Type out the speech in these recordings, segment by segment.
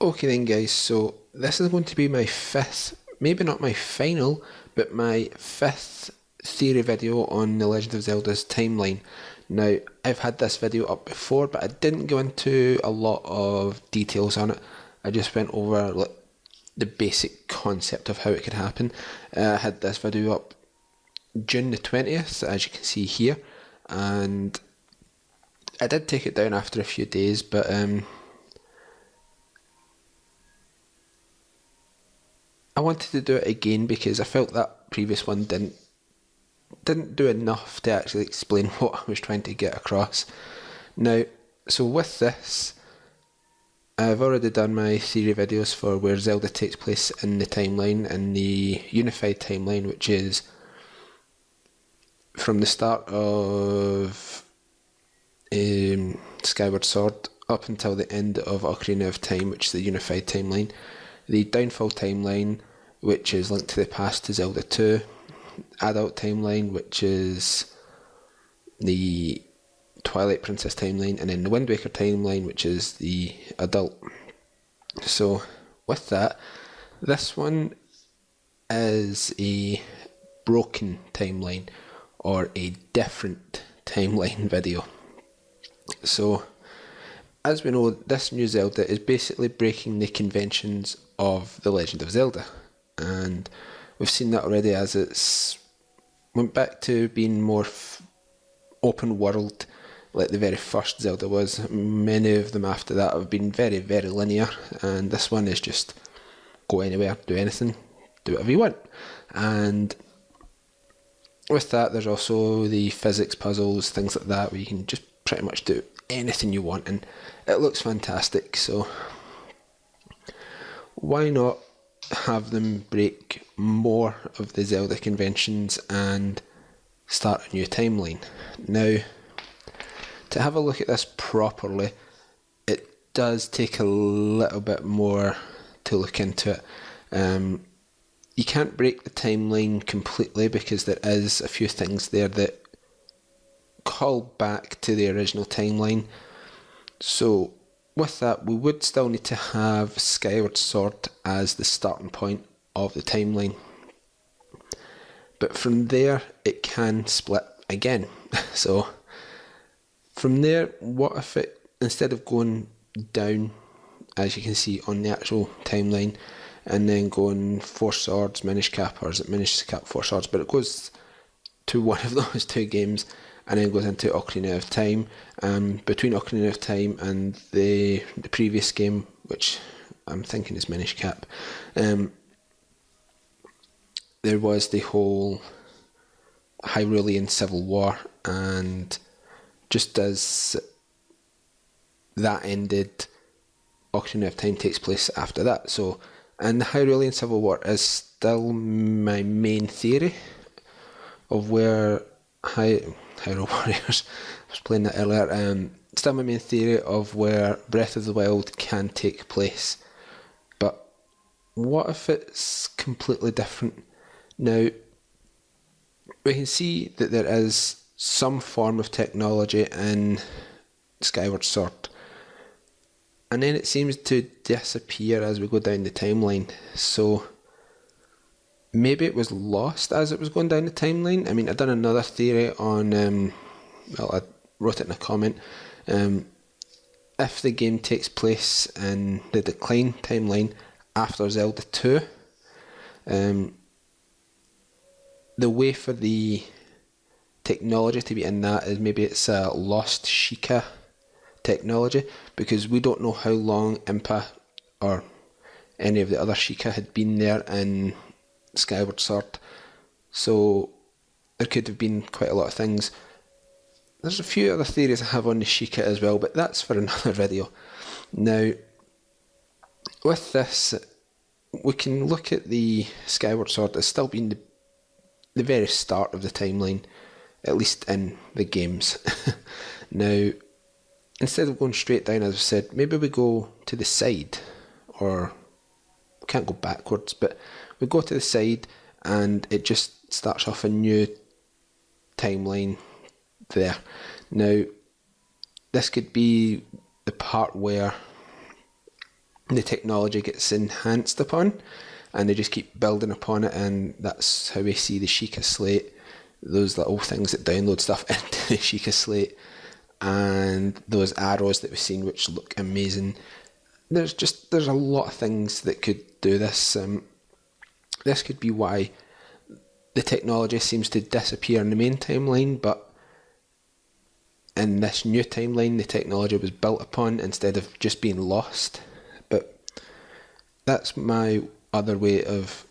Okay then guys, so this is going to be my fifth, maybe not my final, but my fifth theory video on The Legend of Zelda's timeline. Now, I've had this video up before, but I didn't go into a lot of details on it. I just went over the basic concept of how it could happen. I had this video up June the 20th, as you can see here, and I did take it down after a few days, but I wanted to do it again because I felt that previous one didn't do enough to actually explain what I was trying to get across. Now, so with this, I've already done my theory videos for where Zelda takes place in the timeline, in the unified timeline, which is from the start of Skyward Sword up until the end of Ocarina of Time, which is the unified timeline. The downfall timeline, which is linked to the past to Zelda 2. Adult timeline, which is the Twilight Princess timeline, and then the Wind Waker timeline, which is the adult. So with that, this one is a broken timeline or a different timeline video. So as we know, this new Zelda is basically breaking the conventions of The Legend of Zelda, and we've seen that already as it's went back to being more open world like the very first Zelda was. Many of them after that have been very, very linear, and this one is just go anywhere, do anything, do whatever you want. And with that, there's also the physics puzzles, things like that, where you can just pretty much do anything you want, and it looks fantastic. So why not have them break more of the Zelda conventions and start a new timeline? Now, to have a look at this properly, it does take a little bit more to look into it. You can't break the timeline completely because there is a few things there that call back to the original timeline. So with that, we would still need to have Skyward Sword as the starting point of the timeline. But from there, it can split again. So from there, what if it, instead of going down, as you can see on the actual timeline, and then going Four Swords, Minish Cap, or is it Minish Cap, Four Swords, but it goes to one of those two games, and then goes into Ocarina of Time. Between Ocarina of Time and the previous game, which I'm thinking is Minish Cap, there was the whole Hyrulean Civil War, and just as that ended, Ocarina of Time takes place after that. So, and the Hyrulean Civil War is still my main theory of where Hyrule Warriors, I was playing that earlier, still my main theory of where Breath of the Wild can take place. But what if it's completely different? Now, we can see that there is some form of technology in Skyward Sword, and then it seems to disappear as we go down the timeline. So maybe it was lost as it was going down the timeline. I mean, I've done another theory on, well, I wrote it in a comment. If the game takes place in the Decline timeline after Zelda 2, the way for the technology to be in that is maybe it's a lost Sheikah technology, because we don't know how long Impa or any of the other Sheikah had been there in Skyward Sword. So there could have been quite a lot of things. There's a few other theories I have on the Sheikah as well, but that's for another video. Now, with this, we can look at the Skyward Sword as still being the very start of the timeline, at least in the games. Now, instead of going straight down, as I said, maybe we go to the side, or we can't go backwards, but we go to the side and it just starts off a new timeline there. Now, this could be the part where the technology gets enhanced upon, and they just keep building upon it, and that's how we see the Sheikah slate, those little things that download stuff into the Sheikah slate, and those arrows that we've seen which look amazing. There's a lot of things that could do this. This could be why the technology seems to disappear in the main timeline, but in this new timeline the technology was built upon instead of just being lost. But that's my other way of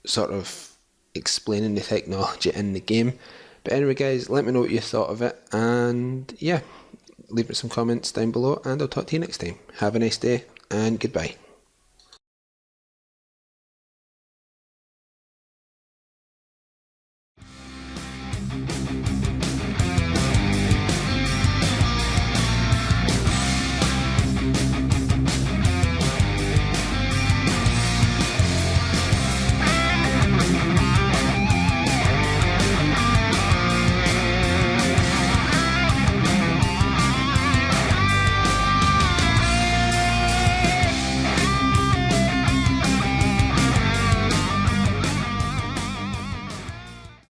sort of explaining the technology in the game. But anyway guys, let me know what you thought of it, and yeah, leave me some comments down below, and I'll talk to you next time. Have a nice day, and goodbye.